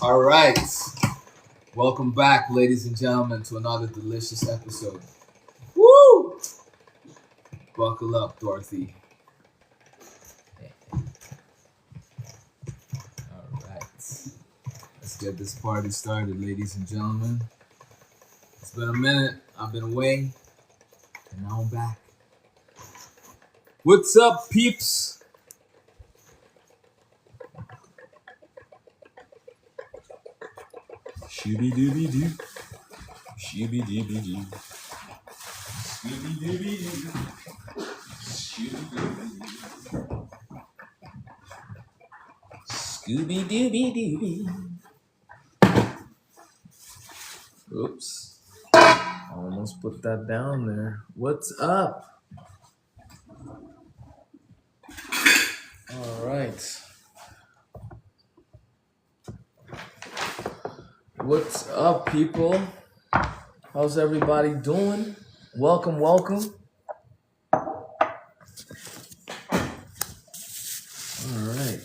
All right. Welcome back, ladies and gentlemen, to another delicious episode. Woo! Buckle up, Dorothy. All right. Let's get this party started, ladies and gentlemen. It's been a minute. I've been away, and now I'm back. What's up, peeps? Shooby dooby doo. Shooby dooby doo. Scooby dooby doo. Shooby dooby doo. Scooby dooby dooby. Oops. Almost put that down there. What's up? All right. What's up, people? How's everybody doing? Welcome, welcome. All right.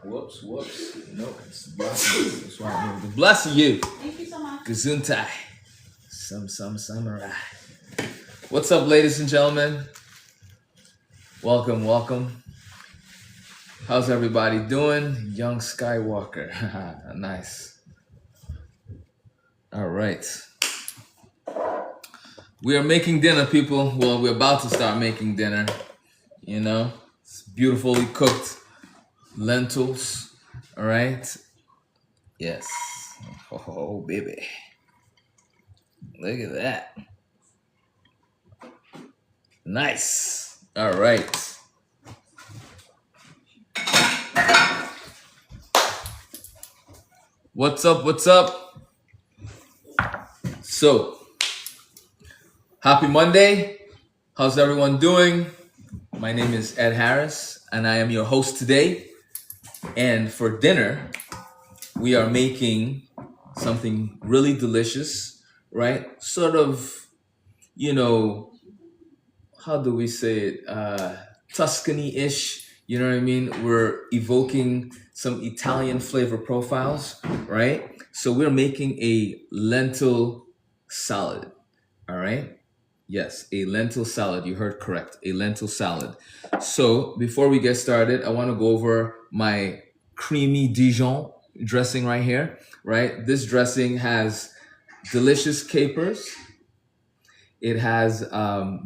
Whoops. No, it's blessing. That's why I'm going to bless you. Thank you so much. Gesundheit. Some samurai. What's up, ladies and gentlemen? Welcome. How's everybody doing? Young Skywalker. Nice. All right. We are making dinner, people. Well, we're about to start making dinner. You know, it's beautifully cooked lentils. All right. Yes. Oh, baby. Look at that. Nice. All right. What's up? So, happy Monday. How's everyone doing? My name is Ed Harris, and I am your host today. And for dinner, we are making something really delicious, right? Sort of, how do we say it? Tuscany-ish, you know what I mean? We're evoking some Italian flavor profiles, right? So we're making a lentil salad, all right? Yes, a lentil salad. You heard correct, a lentil salad. So before we get started, I want to go over my creamy Dijon dressing right here, right? This dressing has delicious capers. It has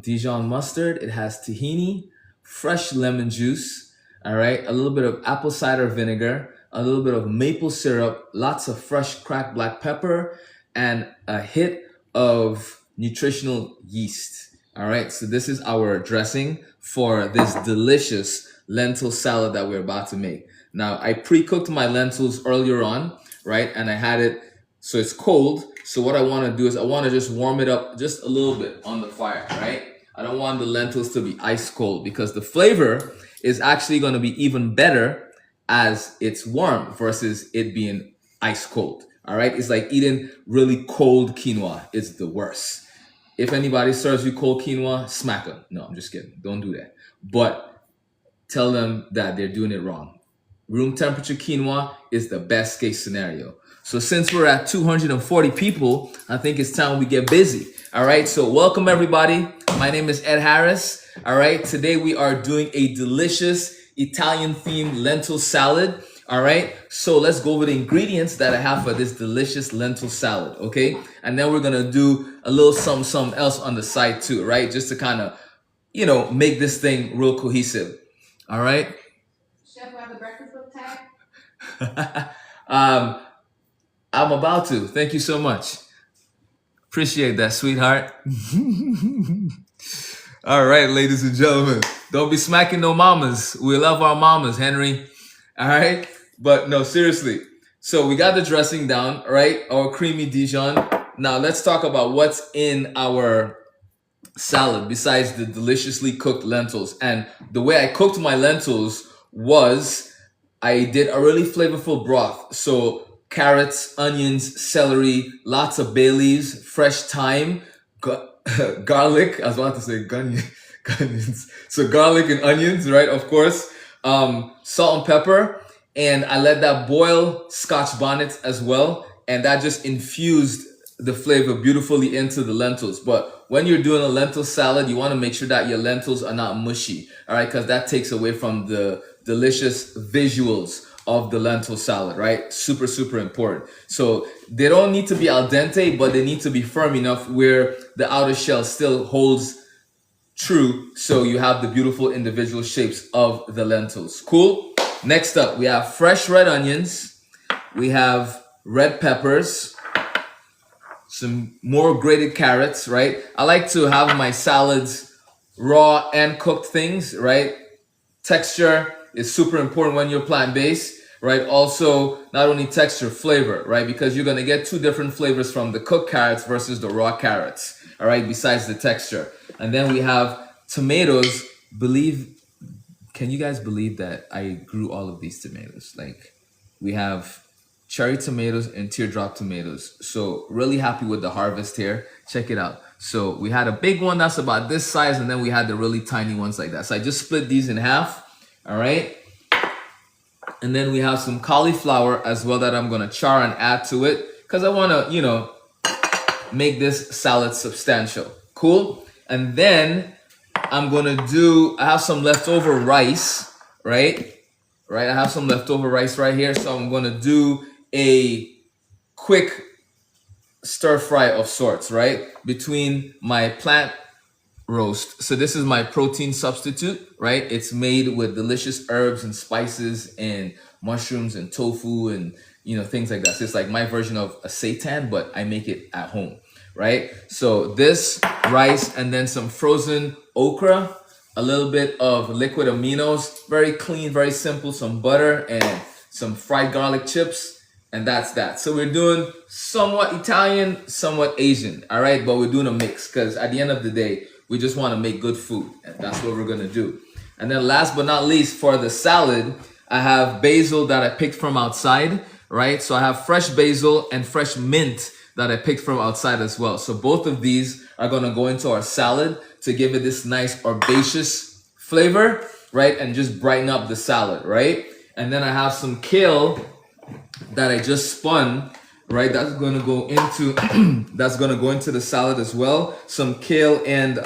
Dijon mustard. It has tahini, fresh lemon juice, all right? A little bit of apple cider vinegar, a little bit of maple syrup, lots of fresh cracked black pepper, and a hit of nutritional yeast, all right? So this is our dressing for this delicious lentil salad that we're about to make. Now, I pre-cooked my lentils earlier on, right? And I had it so it's cold. So what I want to do is I want to just warm it up just a little bit on the fire, right? I don't want the lentils to be ice cold because the flavor is actually going to be even better as it's warm versus it being ice cold, all right? It's like eating really cold quinoa. It's the worst. If anybody serves you cold quinoa, smack them. No, I'm just kidding. Don't do that. But tell them that they're doing it wrong. Room temperature quinoa is the best case scenario. So since we're at 240 people, I think it's time we get busy. All right, so welcome everybody. My name is Ed Harris. All right, today we are doing a delicious Italian themed lentil salad. All right, so let's go over the ingredients that I have for this delicious lentil salad, okay? And then we're gonna do a little something else on the side too, right? Just to kind of, make this thing real cohesive. All right? Chef, we have the breakfast book tag. I'm about to. Thank you so much. Appreciate that, sweetheart. All right, ladies and gentlemen. Don't be smacking no mamas. We love our mamas, Henry. All right? But no, seriously. So we got the dressing down, right? Our creamy Dijon. Now let's talk about what's in our salad besides the deliciously cooked lentils. And the way I cooked my lentils was I did a really flavorful broth. So carrots, onions, celery, lots of bay leaves, fresh thyme, garlic. I was about to say onions. So garlic and onions, right? Of course. Salt and pepper. And I let that boil, Scotch bonnets as well. And that just infused the flavor beautifully into the lentils. But when you're doing a lentil salad, you want to make sure that your lentils are not mushy. All right. Because that takes away from the delicious visuals of the lentil salad, right? Super, super important. So they don't need to be al dente, but they need to be firm enough where the outer shell still holds true. So you have the beautiful individual shapes of the lentils. Cool. Next up, we have fresh red onions. We have red peppers, some more grated carrots, right? I like to have my salads raw and cooked things, right? Texture is super important when you're plant-based, right? Also, not only texture, flavor, right? Because you're gonna get two different flavors from the cooked carrots versus the raw carrots, all right? Besides the texture. And then we have tomatoes. Can you guys believe that I grew all of these tomatoes? Like, we have cherry tomatoes and teardrop tomatoes. So really happy with the harvest here. Check it out. So we had a big one that's about this size, and then we had the really tiny ones like that. So I just split these in half. All right. And then we have some cauliflower as well that I'm gonna char and add to it because I wanna, make this salad substantial. Cool. And then I have some leftover rice, right? I have some leftover rice right here. So I'm gonna do a quick stir fry of sorts, right? Between my plant roast. So this is my protein substitute, right? It's made with delicious herbs and spices and mushrooms and tofu and things like that. So it's like my version of a seitan, but I make it at home, right? So this rice and then some frozen okra, a little bit of liquid aminos, very clean, very simple, some butter and some fried garlic chips. And that's that. So we're doing somewhat Italian, somewhat Asian, all right? But we're doing a mix because at the end of the day, we just want to make good food. And that's what we're going to do. And then last but not least, for the salad, I have basil that I picked from outside, right? So I have fresh basil and fresh mint that I picked from outside as well. So both of these are going to go into our salad to give it this nice herbaceous flavor, right? And just brighten up the salad, right? And then I have some kale that I just spun, right? That's gonna go into the salad as well. Some kale and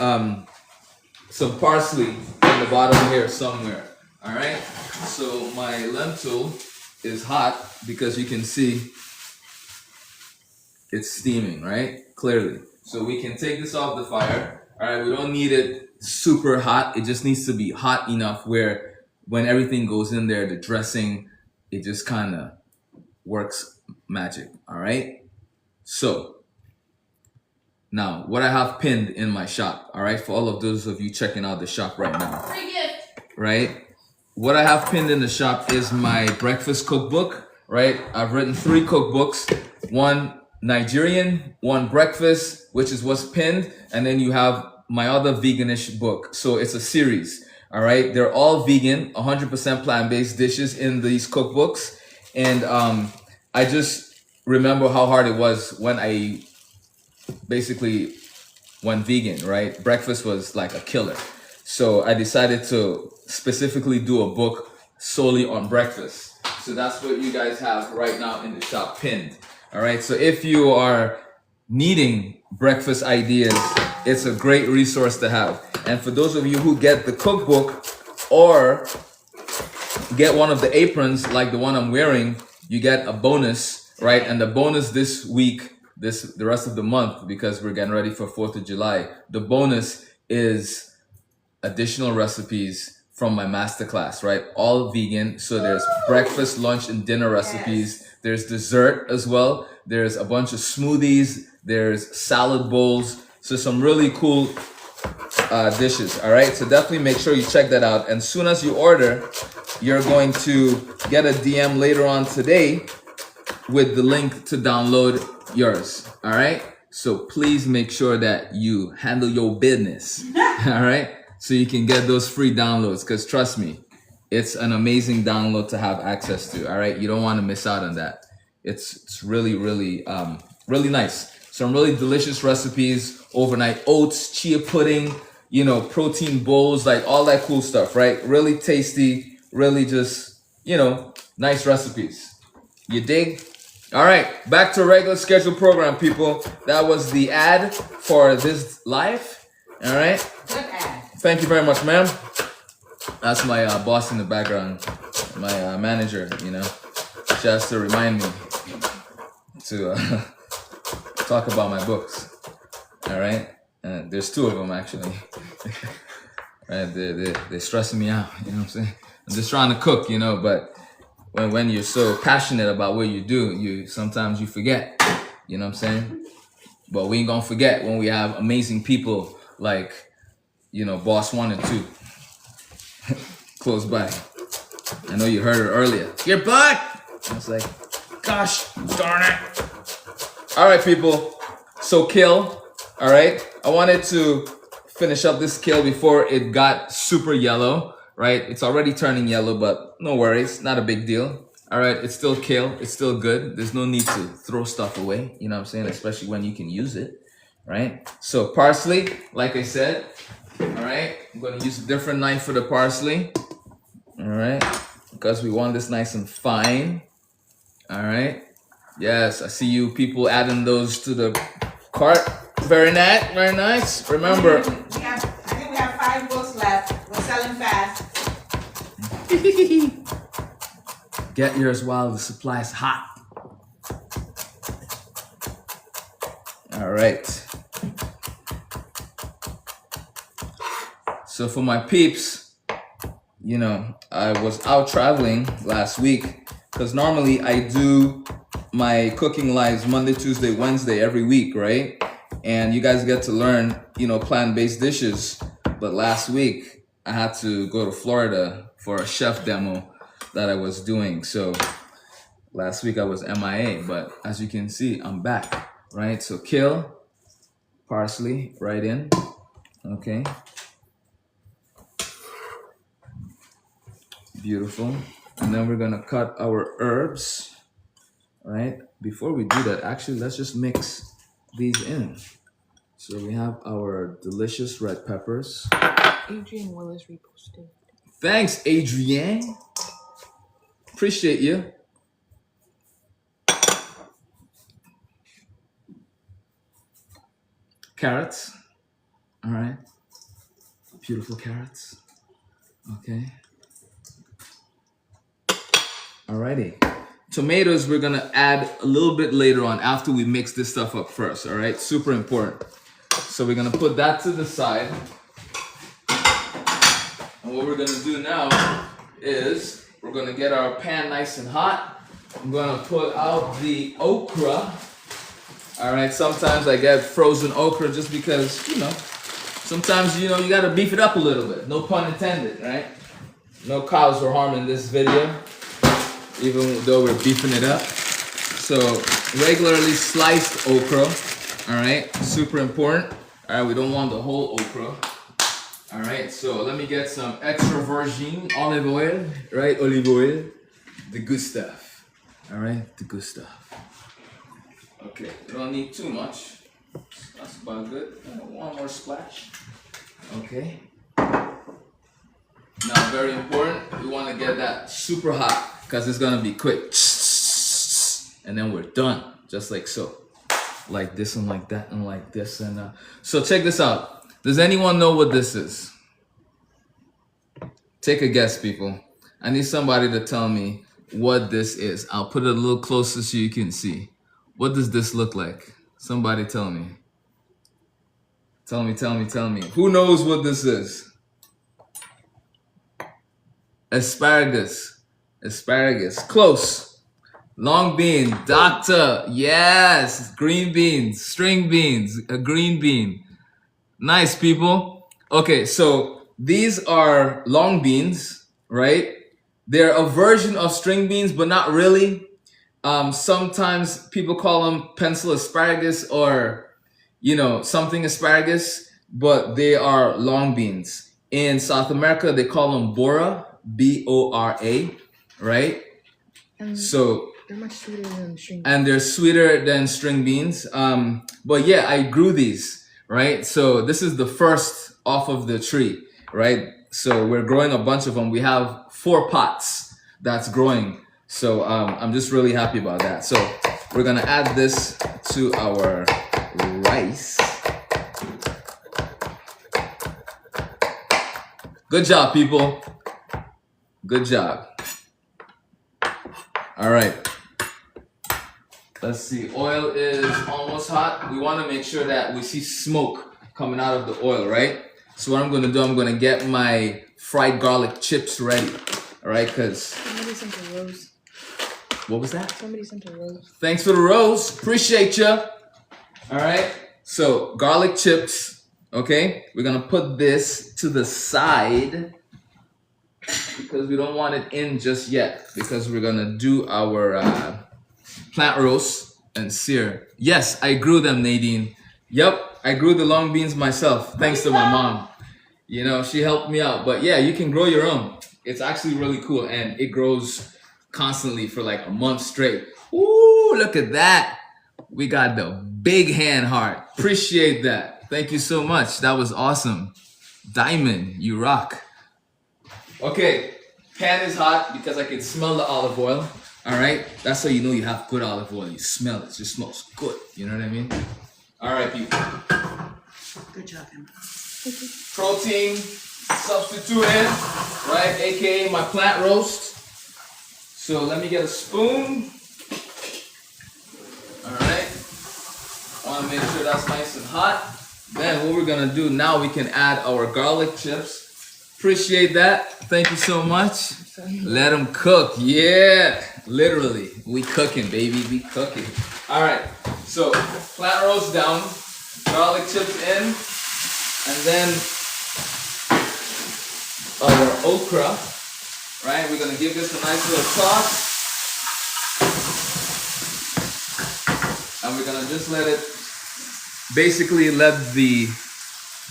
some parsley in the bottom here somewhere. All right. So my lentil is hot because you can see it's steaming, right? Clearly. So we can take this off the fire. All right. We don't need it super hot. It just needs to be hot enough where when everything goes in there, the dressing, it just kind of works magic. All right. So now what I have pinned in my shop, all right, for all of those of you checking out the shop right now, right? What I have pinned in the shop is my breakfast cookbook, right? I've written 3 cookbooks, one Nigerian, one breakfast, which is what's pinned. And then you have my other veganish book. So it's a series. All right. They're all vegan, 100% plant-based dishes in these cookbooks. And I just remember how hard it was when I basically went vegan, right? Breakfast was like a killer. So I decided to specifically do a book solely on breakfast. So that's what you guys have right now in the shop pinned. All right. So if you are needing breakfast ideas, it's a great resource to have. And for those of you who get the cookbook or get one of the aprons like the one I'm wearing, you get a bonus, right? And the bonus this week, the rest of the month, because we're getting ready for 4th of July, the bonus is additional recipes from my masterclass, right? All vegan. So there's breakfast, lunch, and dinner recipes. Yes. There's dessert as well. There's a bunch of smoothies. There's salad bowls. So some really cool dishes. All right. So definitely make sure you check that out. And as soon as you order, you're going to get a DM later on today with the link to download yours. All right. So please make sure that you handle your business. All right. So you can get those free downloads, because trust me, it's an amazing download to have access to. All right. You don't want to miss out on that. It's really, really, really nice. some really delicious recipes, overnight oats, chia pudding, you know, protein bowls, like all that cool stuff, right? Really tasty, really just, you know, nice recipes. You dig? All right, back to regular scheduled program, people. That was the ad for this live. All right. Good ad. Thank you very much, ma'am. That's my boss in the background, my manager, you know. She has to remind me to talk about my books. All right. There's two of them, actually. Right, they're stressing me out, you know what I'm saying? I'm just trying to cook, you know, but when you're so passionate about what you do, you sometimes you forget, you know what I'm saying? But we ain't gonna forget when we have amazing people like, you know, Boss 1 and 2 close by. I know you heard her earlier. You're back! I was like, gosh darn it. All right, people. So kill, all right? I wanted to finish up this kill before it got super yellow, right? It's already turning yellow, but no worries, not a big deal. All right, it's still kale, it's still good. There's no need to throw stuff away, you know what I'm saying? Especially when you can use it, right? So parsley, like I said, all right? I'm gonna use a different knife for the parsley, all right? Because we want this nice and fine, all right? Yes, I see you people adding those to the cart. Very nice, very nice. Remember, I think we have 5 books left. We're selling fast. get yours while the supply is hot. All right. So for my peeps, you know, I was out traveling last week because normally I do my cooking lives Monday, Tuesday, Wednesday every week, right? And you guys get to learn, you know, plant-based dishes. But last week I had to go to Florida for a chef demo that I was doing. So last week I was MIA, but as you can see, I'm back, right? So kill, parsley right in, okay? Beautiful. And then we're gonna cut our herbs, right? Before we do that, actually, let's just mix these in. So we have our delicious red peppers. Adrian Willis reposted. Thanks, Adrienne. Appreciate you. Carrots. All right. Beautiful carrots. Okay. Alrighty. Tomatoes we're gonna add a little bit later on after we mix this stuff up first, all right? Super important. So we're gonna put that to the side. And what we're gonna do now is we're gonna get our pan nice and hot. I'm gonna put out the okra. All right, sometimes I get frozen okra just because, you know, sometimes, you know, you gotta beef it up a little bit. No pun intended, right? No cows were harmed in this video, even though we're beefing it up. So regularly sliced okra, all right, super important. All right, we don't want the whole okra. All right, so let me get some extra virgin olive oil, right? Olive oil, the good stuff. All right, the good stuff. Okay, you don't need too much. That's about good. One more splash. Okay. Now, very important, we want to get that super hot because it's gonna be quick. And then we're done, just like so. Like this and like that and like this. And so check this out. Does anyone know what this is? Take a guess, people. I need somebody to tell me what this is. I'll put it a little closer so you can see. What does this look like? Somebody tell me. Tell me, tell me, tell me. Who knows what this is? Asparagus. Asparagus. Close. Long bean. Doctor. Yes. Green beans. String beans. A green bean. Nice, people. Okay, so these are long beans, right? They're a version of string beans, but not really. Sometimes people call them pencil asparagus or, you know, something asparagus, but they are long beans. In South America, they call them bora, B-O-R-A, right? So They're much sweeter than string. And they're sweeter than string beans. But yeah, I grew these, right? So this is the first off of the tree, right? So we're growing a bunch of them. We have 4 pots that's growing. So I'm just really happy about that. So we're gonna add this to our rice. Good job, people. Good job. All right. Let's see. Oil is almost hot. We want to make sure that we see smoke coming out of the oil, right? So what I'm going to do, I'm going to get my fried garlic chips ready. All right, because... Somebody sent a rose. What was that? Somebody sent a rose. Thanks for the rose. Appreciate you. All right. So garlic chips. Okay. We're going to put this to the side because we don't want it in just yet because we're going to do our plant roast and sear. Yes, I grew them, Nadine. Yep, I grew the long beans myself thanks to my mom. You know, she helped me out. But yeah, you can grow your own. It's actually really cool and it grows constantly for like a month straight. Ooh, look at that. We got the big hand heart. Appreciate that. Thank you so much. That was awesome. Diamond, you rock. Okay, pan is hot because I can smell the olive oil. All right, that's how you know you have good olive oil. You smell it. It just smells good. You know what I mean? All right, people. Good job, Emma. Protein substituted, right? AKA my plant roast. So let me get a spoon. All right. I want to make sure that's nice and hot. Then what we're gonna do now, we can add our garlic chips. Appreciate that. Thank you so much. Let them cook. Yeah, literally. We cooking, baby. We cooking. All right. So plant roast down, garlic chips in, and then our okra. Right. We're gonna give this a nice little toss, and we're gonna just let it. Basically, let the.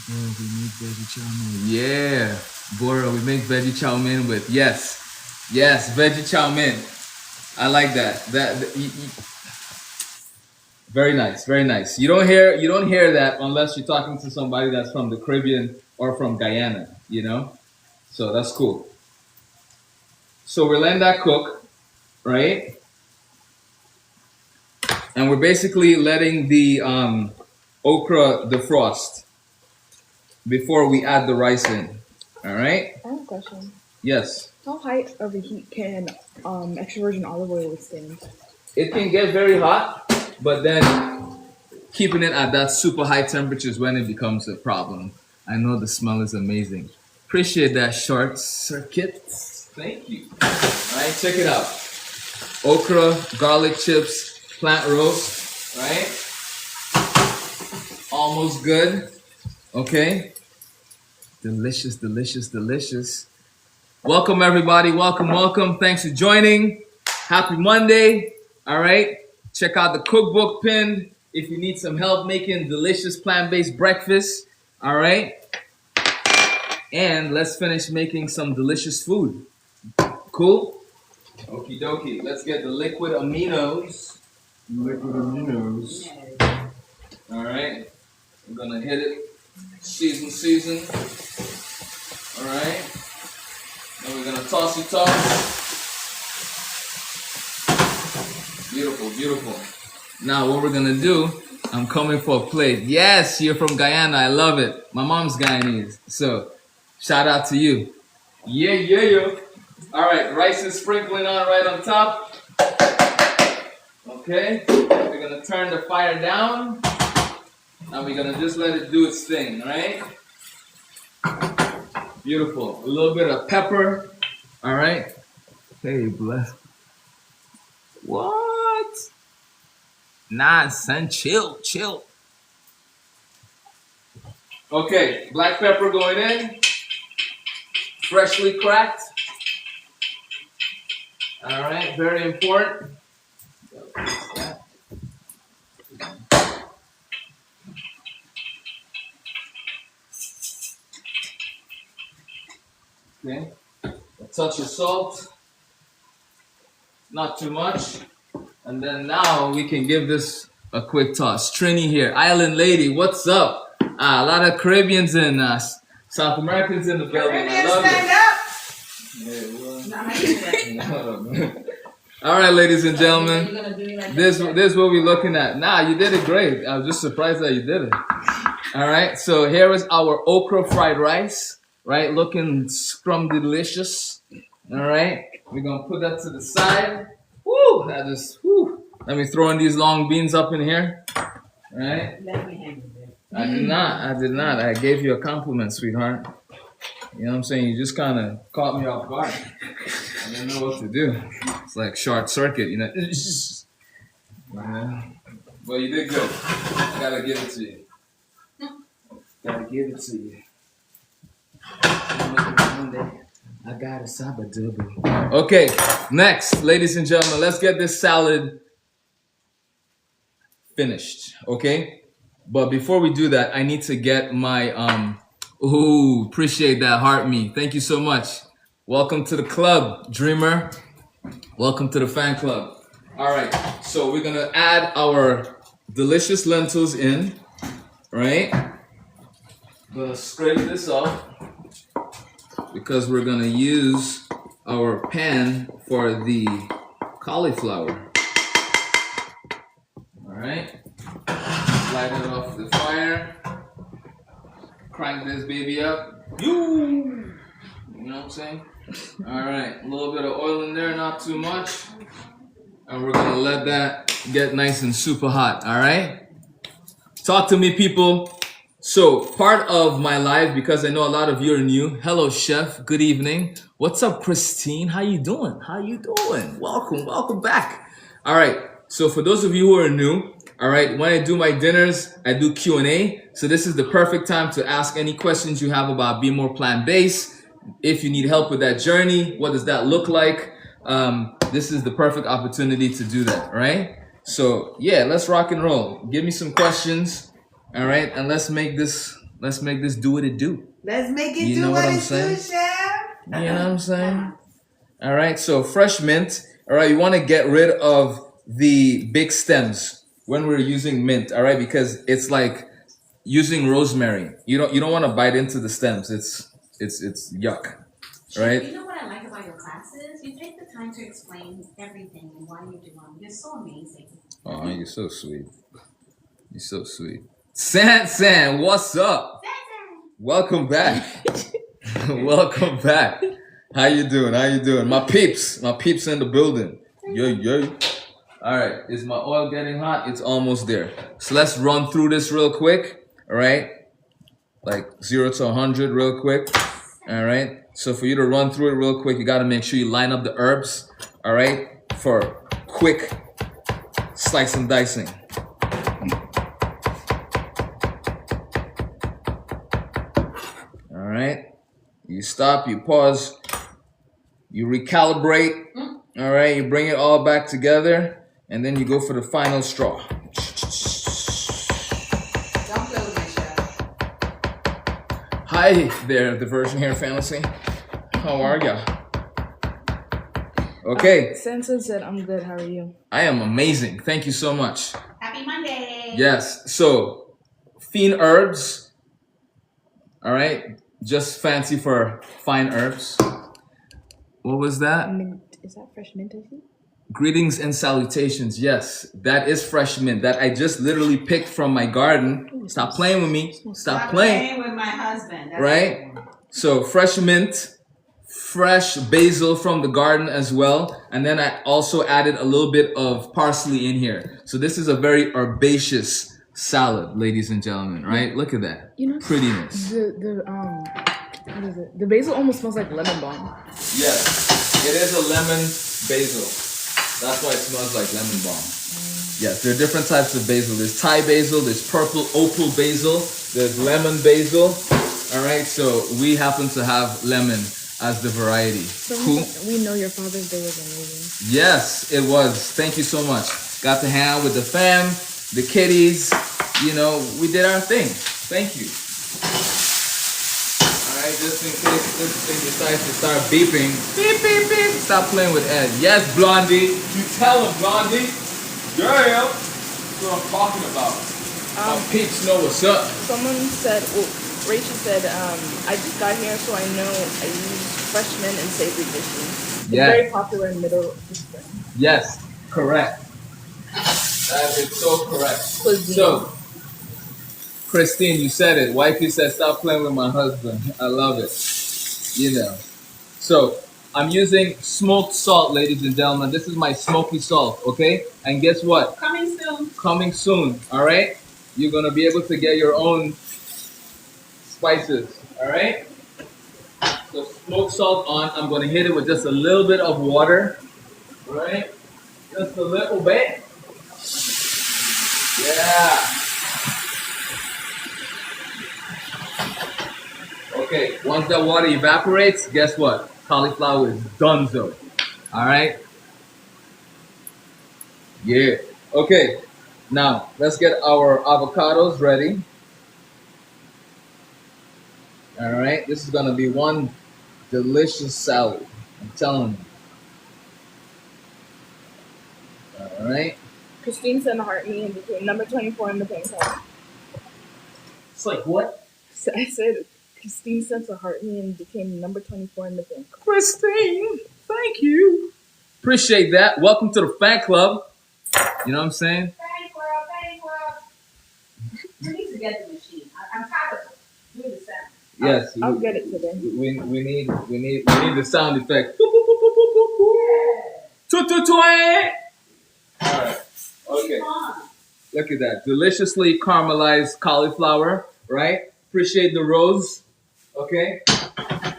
We make veggie chow mein. Yeah, Bora, we make veggie chow mein with yes, veggie chow mein. I like that. Very nice, very nice. You don't hear that unless you're talking to somebody that's from the Caribbean or from Guyana, you know. So that's cool. So we're letting that cook, right? And we're basically letting the okra defrost before we add the rice in. All right? I have a question. Yes. How high of a heat can extra virgin olive oil withstand? It can get very hot, but then keeping it at that super high temperature is when it becomes a problem. I know the smell is amazing. Appreciate that short circuit. Thank you. All right, check it out. Okra, garlic chips, plant roast, right? Almost good. Okay. Delicious, delicious, delicious. Welcome, everybody. Welcome, welcome. Thanks for joining. Happy Monday. All right. Check out the cookbook pin if you need some help making delicious plant-based breakfast. All right. And let's finish making some delicious food. Cool? Okie dokie. Let's get the liquid aminos. Liquid aminos. All right. We're going to hit it. Season. All right. Then we're going to toss. Beautiful, beautiful. Now what we're going to do, I'm coming for a plate. Yes, you're from Guyana. I love it. My mom's Guyanese. So shout out to you. Yeah. All right, rice is sprinkling on right on top. Okay, we're going to turn the fire down. Now we're going to just let it do its thing, all right? Beautiful. A little bit of pepper, all right? Hey, bless. What? Nonsense. Chill. Okay, black pepper going in. Freshly cracked. All right, very important. Okay, a touch of salt, not too much. And then now we can give this a quick toss. Trini here, Island Lady, what's up? A lot of Caribbeans and South Americans in the building. I love it. All right, ladies and gentlemen, this is what we're looking at. Nah, you did it great. I was just surprised that you did it. All right, so here is our okra fried rice, right? Looking scrum delicious. All right, we're gonna put that to the side. Woo! That is woo. Let me throw in these long beans up in here. All right. I did not. I gave you a compliment, sweetheart. You know what I'm saying? You just kind of caught me off guard. I didn't know what to do. It's like short circuit, you know. Well, you did good. I gotta give it to you. Gotta give it to you. I got a sabadubu. Okay, next, ladies and gentlemen, let's get this salad finished. Okay, but before we do that, I need to get my Ooh, appreciate that, heart me. Thank you so much. Welcome to the club, dreamer. Welcome to the fan club. All right, so we're gonna add our delicious lentils in, right? Gonna scrape this off because we're gonna use our pan for the cauliflower. All right, slide it off the fire. Crank this baby up. You know what I'm saying? All right, a little bit of oil in there, not too much. And we're gonna let that get nice and super hot, all right? Talk to me, people. So part of my life, because I know a lot of you are new. Hello, chef, good evening. What's up, Christine? How you doing? How you doing? Welcome back. All right, so for those of you who are new, all right, when I do my dinners, I do Q&A. So this is the perfect time to ask any questions you have about being more plant-based. If you need help with that journey, what does that look like? This is the perfect opportunity to do that, right? So yeah, let's rock and roll. Give me some questions, all right? And let's make this do what it do. Let's make it You do know what what I'm it saying? do, chef. You know what I'm saying? All right, so fresh mint. All right, you want to get rid of the big stems when we're using mint, all right? Because it's like using rosemary. You don't want to bite into the stems. It's yuck, right? You know what I like about your classes? You take the time to explain everything and why you do them. You're so amazing. Oh, you're so sweet. You're so sweet. San, what's up? Welcome back. Welcome back. How you doing? My peeps in the building. Yo. All right, is my oil getting hot? It's almost there. So let's run through this real quick. All right, like 0 to 100 real quick. All right. So for you to run through it real quick, you got to make sure you line up the herbs. All right, for quick slice and dicing. All right. You stop, you pause, you recalibrate. All right, you bring it all back together, and then you go for the final straw. Don't play with my chef. Hi there, Diversion Hair Fantasy. How are ya? Okay. Sansa said, I'm good. How are you? I am amazing. Thank you so much. Happy Monday. Yes. So, fiend herbs. All right. Just fancy for fine herbs. What was that? Mint. Is that fresh mint, I think? Greetings and salutations. Yes, that is fresh mint that I just literally picked from my garden. Stop playing with me. Stop playing. with my husband. That's Right? So fresh mint, fresh basil from the garden as well. And then I also added a little bit of parsley in here. So this is a very herbaceous salad, ladies and gentlemen, right? Look at that. You know, Prettiness. What is it? The basil almost smells like lemon balm. Yes, it is a lemon basil. That's why it smells like lemon balm. Yes, there are different types of basil. There's Thai basil, there's purple opal basil, there's lemon basil. All right, so we happen to have lemon as the variety. So Cool. we know your Father's Day was amazing. Yes, it was. Thank you so much. Got to hang out with the fam, the kiddies. You know, we did our thing. Thank you. All right, just in case this thing decides to start beeping. Beep, beep, beep. Stop playing with Ed. Yes, Blondie. You tell him, Blondie. Yeah, that's what I'm talking about. My peeps know what's up. Someone said, well, Rachel said, I just got here, so I know I use fresh mint and savory dishes. It's very popular in middle Eastern Yes, correct. That is so correct. cuisine. So, Christine, you said it. Wifey said, stop playing with my husband. I love it. You know. So, I'm using smoked salt, ladies and gentlemen. This is my smoky salt, okay? And guess what? Coming soon. Coming soon, all right? You're going to be able to get your own spices, all right? So, smoked salt on. I'm going to hit it with just a little bit of water, all right? Just a little bit. Yeah. Okay, once that water evaporates, guess what? Cauliflower is donezo. All right? Yeah. Okay, now let's get our avocados ready. All right, this is going to be one delicious salad. I'm telling you. All right? Christine said heart me and became number 24 in the pink color. It's like what? So I said, Christine sent a heart me and became number 24 in the pink color. Christine, thank you. Appreciate that. Welcome to the fan club. You know what I'm saying? Thank you. You need to get the machine. I'm tired of doing the sound. Yes. I'll get it today. We need the sound effect. Alright. Okay. Look at that. Deliciously caramelized cauliflower, right? Appreciate the rose. Okay?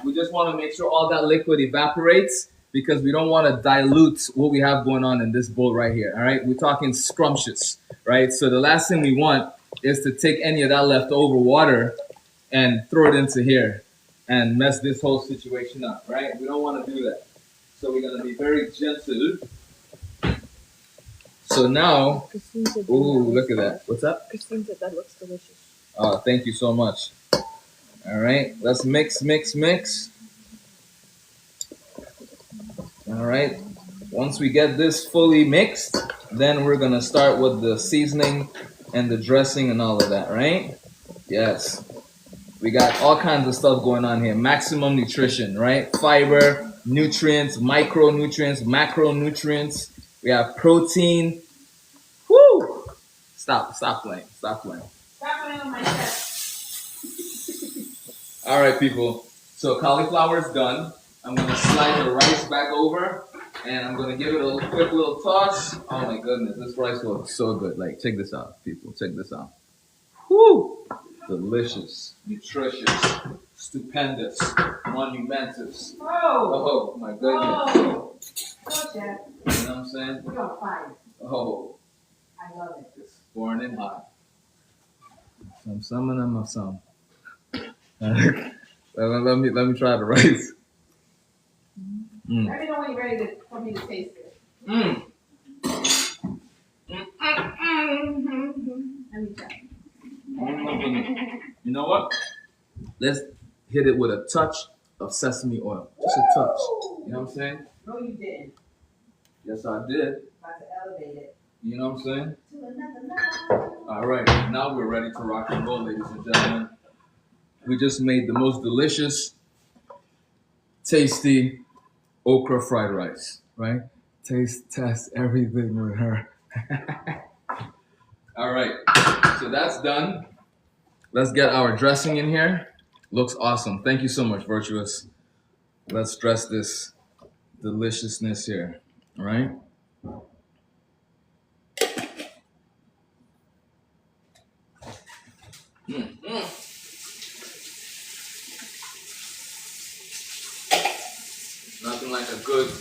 We just want to make sure all that liquid evaporates because we don't want to dilute what we have going on in this bowl right here. Alright? We're talking scrumptious, right? So the last thing we want is to take any of that leftover water and throw it into here and mess this whole situation up, right? We don't want to do that. So we're going to be very gentle. So now, Christine said ooh, look at that. What's up? Christine said that looks delicious. Oh, thank you so much. All right, let's mix. All right, once we get this fully mixed, then we're going to start with the seasoning and the dressing and all of that, right? Yes. We got all kinds of stuff going on here. Maximum nutrition, right? Fiber, nutrients, micronutrients, macronutrients. We have protein. Woo! Stop playing. Stop playing on my chest. All right, people. So cauliflower is done. I'm gonna slide the rice back over, and I'm gonna give it a quick little toss. Oh my goodness, this rice looks so good. Like, check this out, people. Check this out. Woo! Delicious, nutritious, stupendous, monumentous. Oh my goodness. Oh, Chef. You know what I'm saying? You're on fire. Oh, I love it. it's born in hot. Some and I'm some. Let me try the rice. Let me know when you're ready for me to taste it. Let me try. You know what? Let's hit it with a touch of sesame oil. Just a touch. You know what I'm saying? No, you didn't. Yes, I did. About to elevate it You know what I'm saying? to another level. All right. Now we're ready to rock and roll, ladies and gentlemen. We just made the most delicious, tasty okra fried rice, right? Test everything with her. All right. So that's done. Let's get our dressing in here. Looks awesome. Thank you so much, Virtuous. Let's dress this deliciousness here. All right. Nothing like a good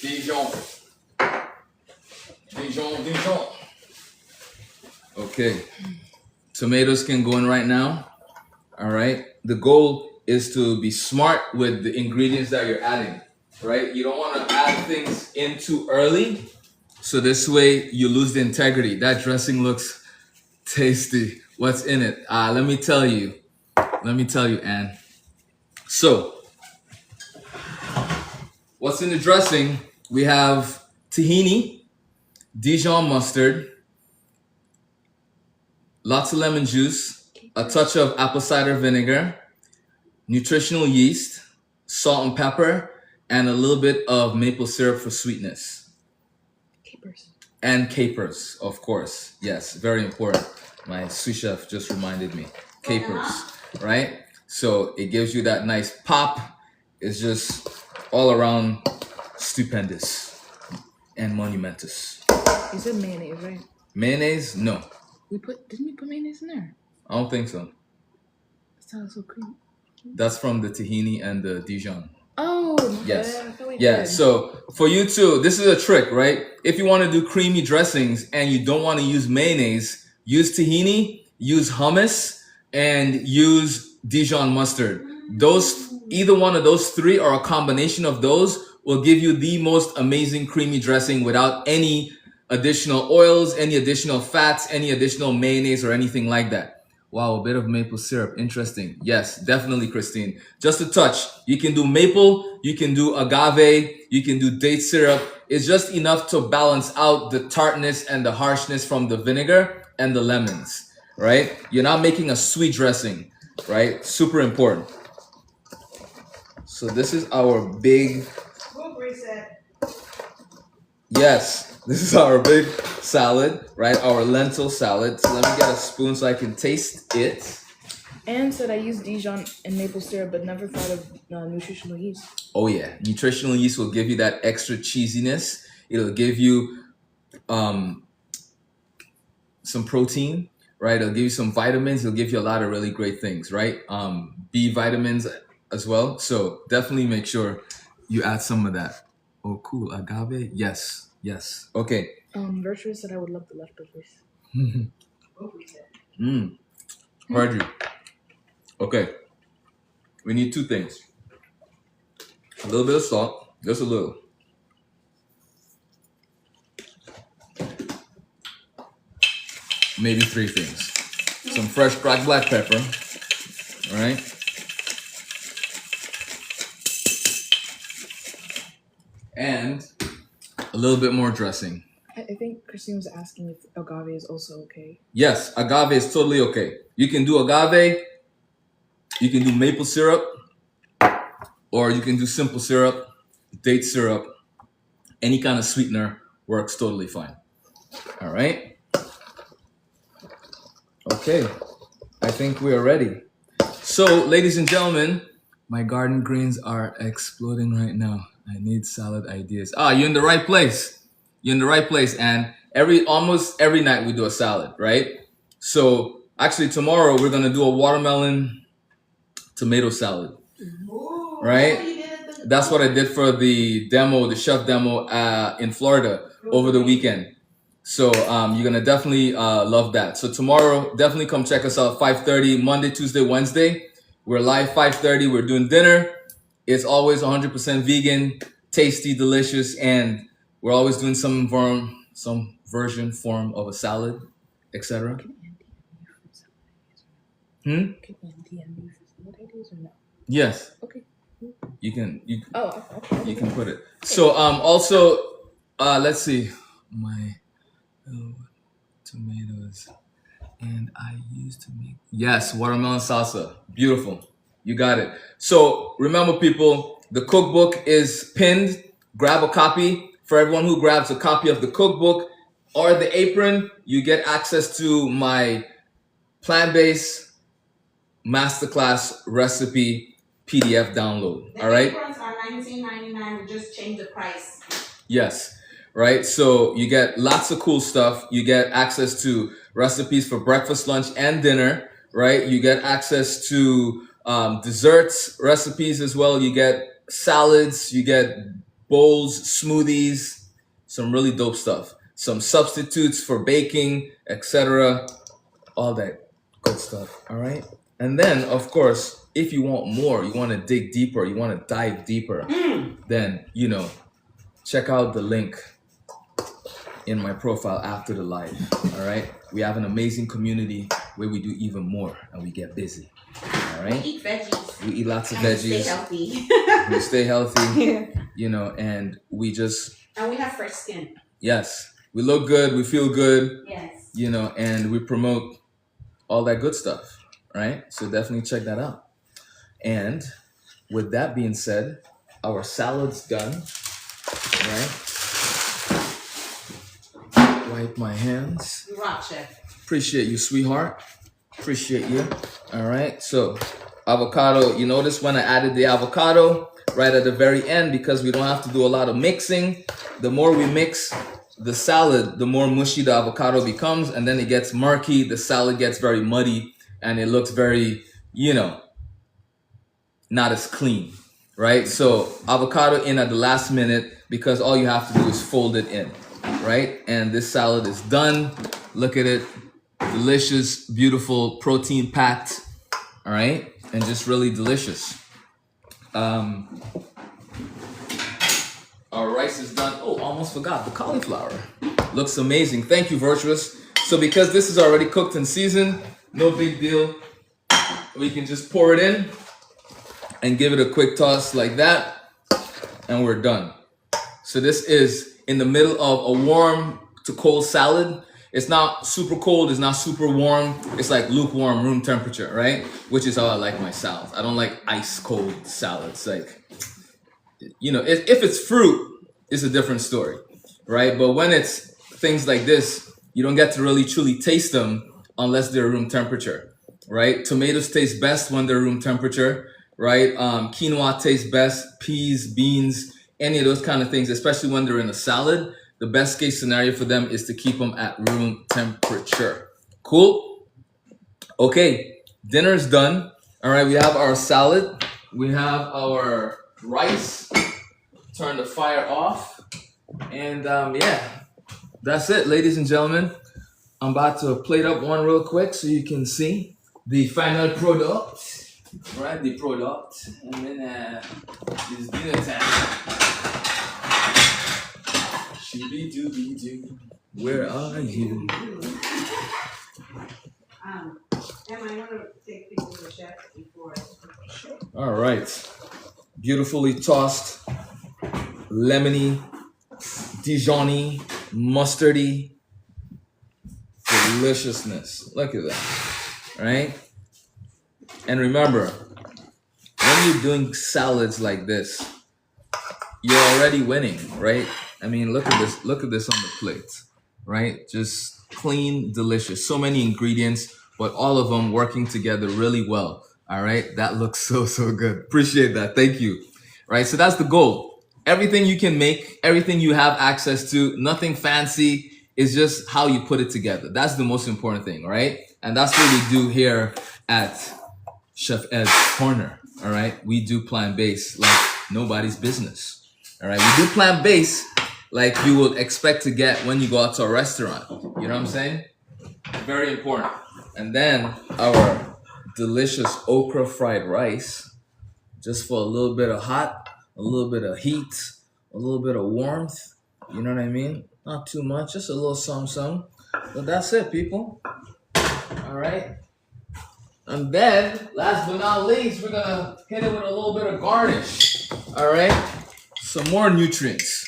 Dijon. Dijon. Okay. Tomatoes can go in right now. All right. The goal is to be smart with the ingredients that you're adding, right? You don't want to add things in too early. So this way you lose the integrity. That dressing looks tasty. What's in it? Let me tell you, Anne. So what's in the dressing? We have tahini. Dijon mustard, lots of lemon juice, a touch of apple cider vinegar, nutritional yeast, salt and pepper, and a little bit of maple syrup for sweetness. Capers. And capers, of course. Yes, very important. My sous chef just reminded me. Capers, right? So it gives you that nice pop. It's just all around stupendous and monumentous. You said mayonnaise, right? Mayonnaise? No, Didn't we put mayonnaise in there? I don't think so. That sounds so creamy. That's from the Tahini and the Dijon. Oh, Yes. I thought we Yeah, did. so for you too, this is a trick, right? If you want to do creamy dressings and you don't want to use mayonnaise, use tahini, use hummus, and use Dijon mustard. Either one of those three or a combination of those will give you the most amazing creamy dressing without any additional oils, any additional fats, any additional mayonnaise or anything like that. Wow, a bit of maple syrup. Interesting. Yes, definitely, Christine. Just a touch. You can do maple, you can do agave, you can do date syrup. It's just enough to balance out the tartness and the harshness from the vinegar and the lemons, right? You're not making a sweet dressing, right? Super important. So this is our big... Yes, this is our big salad, right? Our lentil salad. So let me get a spoon so I can taste it. Anne said I used Dijon and maple syrup, but never thought of nutritional yeast. Oh yeah, nutritional yeast will give you that extra cheesiness. It'll give you some protein, right? It'll give you some vitamins. It'll give you a lot of really great things, right? B vitamins as well. So definitely make sure you add some of that. Oh, cool. Agave? Yes. Yes. Okay. Virtuous said I would love the leftovers. Heard you. Okay. We need two things. A little bit of salt. Just a little. Maybe three things. Some fresh cracked black pepper. All right. And a little bit more dressing. I think Christine was asking if agave is also okay. Yes, agave is totally okay. You can do agave, you can do maple syrup, or you can do simple syrup, date syrup, any kind of sweetener works totally fine. All right. Okay, I think we are ready. So, ladies and gentlemen, my garden greens are exploding right now. I need salad ideas. You're in the right place. You're in the right place. And almost every night we do a salad, right? So actually tomorrow we're gonna do a watermelon tomato salad, right? That's what I did for the chef demo in Florida over the weekend. So you're gonna definitely love that. So tomorrow, definitely come check us out. 5:30, Monday, Tuesday, Wednesday. We're live 5:30. We're doing dinner. It's always 100% vegan, tasty, delicious, and we're always doing some version form of a salad, etc. Can Andy and me for salad ideas or no? Yes. Okay. You can Okay. you can put it. So also let's see, my tomatoes, and I used to make watermelon salsa. Beautiful. You got it. So remember, people, the cookbook is pinned. Grab a copy. For everyone who grabs a copy of the cookbook or the apron, you get access to my plant-based masterclass recipe PDF download. The All right. aprons are $19.99. We just changed the price. Yes. Right. So you get lots of cool stuff. You get access to recipes for breakfast, lunch, and dinner. Right. You get access to desserts, recipes as well. You get salads. You get bowls, smoothies, some really dope stuff. Some substitutes for baking, etc. All that good stuff. All right. And then, of course, if you want more, you want to dig deeper, you want to dive deeper, then, check out the link in my profile after the live. All right. We have an amazing community where we do even more and we get busy. All right. We eat veggies. We eat lots of And veggies. stay healthy. We stay healthy, and we just... And we have fresh skin. Yes, we look good, we feel good, Yes. you know, and we promote all that good stuff, right? So definitely check that out. And with that being said, our salad's done, right? Wipe my hands. You rock, chef. Appreciate you, sweetheart. Appreciate you. All right. So, avocado. You notice when I added the avocado right at the very end because we don't have to do a lot of mixing. The more we mix the salad, the more mushy the avocado becomes, and then it gets murky. The salad gets very muddy, and it looks very, you know, not as clean, right? So avocado in at the last minute because all you have to do is fold it in, right? And this salad is done. Look at it. Delicious, beautiful, protein packed, all right? And just really delicious. Our rice is done. Oh, almost forgot the cauliflower. Looks amazing. Thank you, Virtuous. So because this is already cooked and seasoned, no big deal. We can just pour it in and give it a quick toss like that, and we're done. So this is in the middle of a warm to cold salad. It's not super cold, it's not super warm. It's like lukewarm, room temperature, right? Which is how I like my salads. I don't like ice cold salads. Like, you know, if it's fruit, it's a different story, right? But when it's things like this, you don't get to really truly taste them unless they're room temperature, right? Tomatoes taste best when they're room temperature, right? Quinoa tastes best, peas, beans, any of those kind of things, especially when they're in a salad. The best case scenario for them is to keep them at room temperature. Cool? Okay, dinner's done. All right, we have our salad. We have our rice. Turn the fire off. And yeah, that's it, ladies and gentlemen. I'm about to plate up one real quick so you can see the final product. Right, the product. And then it's dinner time. Shooby-dooby-doo, where are you? Am I want to take people to the chef before I... All right. Beautifully tossed, lemony, Dijon-y, mustardy deliciousness. Look at that, right? And remember, when you're doing salads like this, you're already winning, right? I mean, look at this. Look at this on the plate, right? Just clean, delicious. So many ingredients, but all of them working together really well. All right, that looks so good. Appreciate that. Thank you. Right, so that's the goal. Everything you can make, everything you have access to, nothing fancy. It's just how you put it together. That's the most important thing, right? And that's what we do here at Chef Ed's Corner. All right, we do plant-based like nobody's business. All right, we do plant-based like you would expect to get when you go out to a restaurant. You know what I'm saying? Very important. And then our delicious okra fried rice, just for a little bit of hot, a little bit of heat, a little bit of warmth. You know what I mean? Not too much, just a little some. But that's it, people. All right. And then, last but not least, we're gonna hit it with a little bit of garnish. All right. Some more nutrients.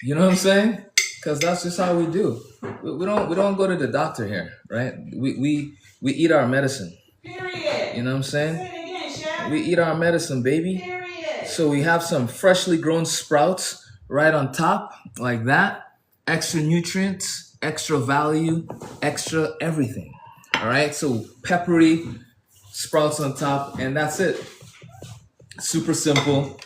You know what I'm saying? Because that's just how we do. We don't go to the doctor here, right? We eat our medicine. Period. You know what I'm saying? Say it again, chef. We eat our medicine, baby. Period. So we have some freshly grown sprouts right on top, like that. Extra nutrients, extra value, extra everything. All right. So peppery sprouts on top, and that's it. Super simple,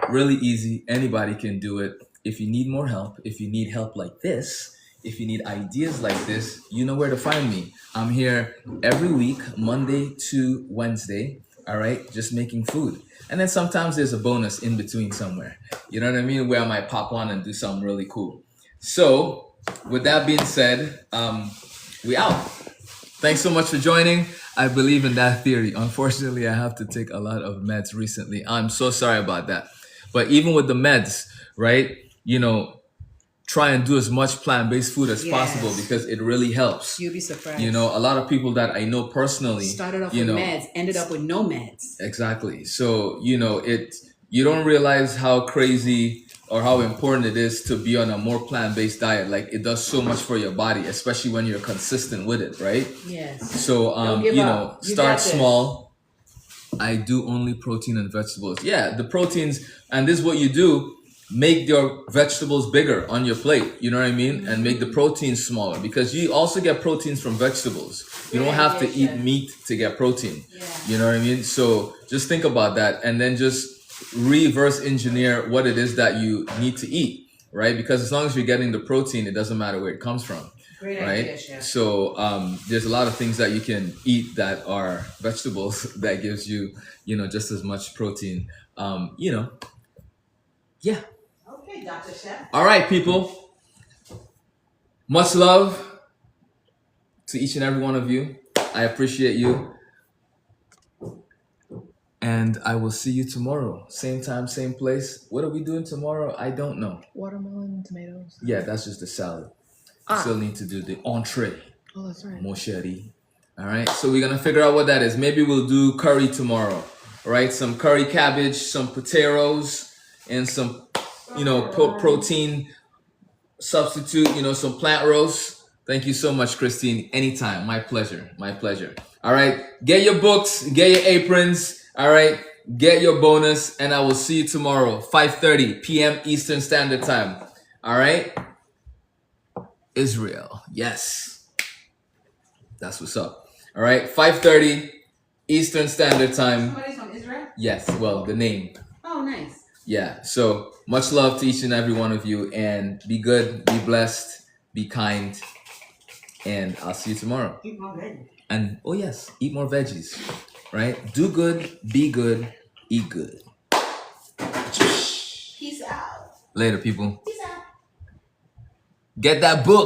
really easy. Anybody can do it. If you need more help, if you need help like this, if you need ideas like this, you know where to find me. I'm here every week, Monday to Wednesday. All right, just making food. And then sometimes there's a bonus in between somewhere. You know what I mean? Where I might pop on and do something really cool. So with that being said, we out. Thanks so much for joining. I believe in that theory. Unfortunately, I have to take a lot of meds recently. I'm so sorry about that. But even with the meds, right? You know, try and do as much plant-based food as possible because it really helps. You'll be surprised. You know, a lot of people that I know personally Started off you with know, meds, ended up with no meds. Exactly. So, you know, you don't realize how crazy or how important it is to be on a more plant-based diet. Like it does so much for your body, especially when you're consistent with it, right? Yes. So Don't give up. You start got this. small. I do only protein and vegetables. Yeah, the proteins, and this is what you do. Make your vegetables bigger on your plate. You know what I mean? And make the proteins smaller, because you also get proteins from vegetables. You don't have to eat meat to get protein. Yeah. You know what I mean? So just think about that, and then just reverse engineer what it is that you need to eat, right? Because as long as you're getting the protein, it doesn't matter where it comes from. Great Right? idea, Chef. So there's a lot of things that you can eat that are vegetables that gives you, just as much protein. Yeah. Okay, Dr. Chef. All right, people. Much love to each and every one of you. I appreciate you. And I will see you tomorrow. Same time, same place. What are we doing tomorrow? I don't know. Watermelon, tomatoes. Yeah, that's just the salad. Ah. Still need to do the entree. Oh, that's right. Mon chéri. All right, so we're gonna figure out what that is. Maybe we'll do curry tomorrow. All right, some curry cabbage, some potatoes, and some, protein substitute. Some plant roast. Thank you so much, Christine. Anytime, my pleasure, my pleasure. All right, get your books, get your aprons. All right, get your bonus, and I will see you tomorrow, 5:30 p.m. Eastern Standard Time. All right, Israel, yes, that's what's up. All right, 5:30 Eastern Standard Time. Somebody's from Israel? Yes, well, the name. Oh, nice. Yeah, so much love to each and every one of you, and be good, be blessed, be kind, and I'll see you tomorrow. Keep on good. And oh yes, eat more veggies, right? Do good, be good, eat good. Peace out. Later, people. Peace out. Get that book.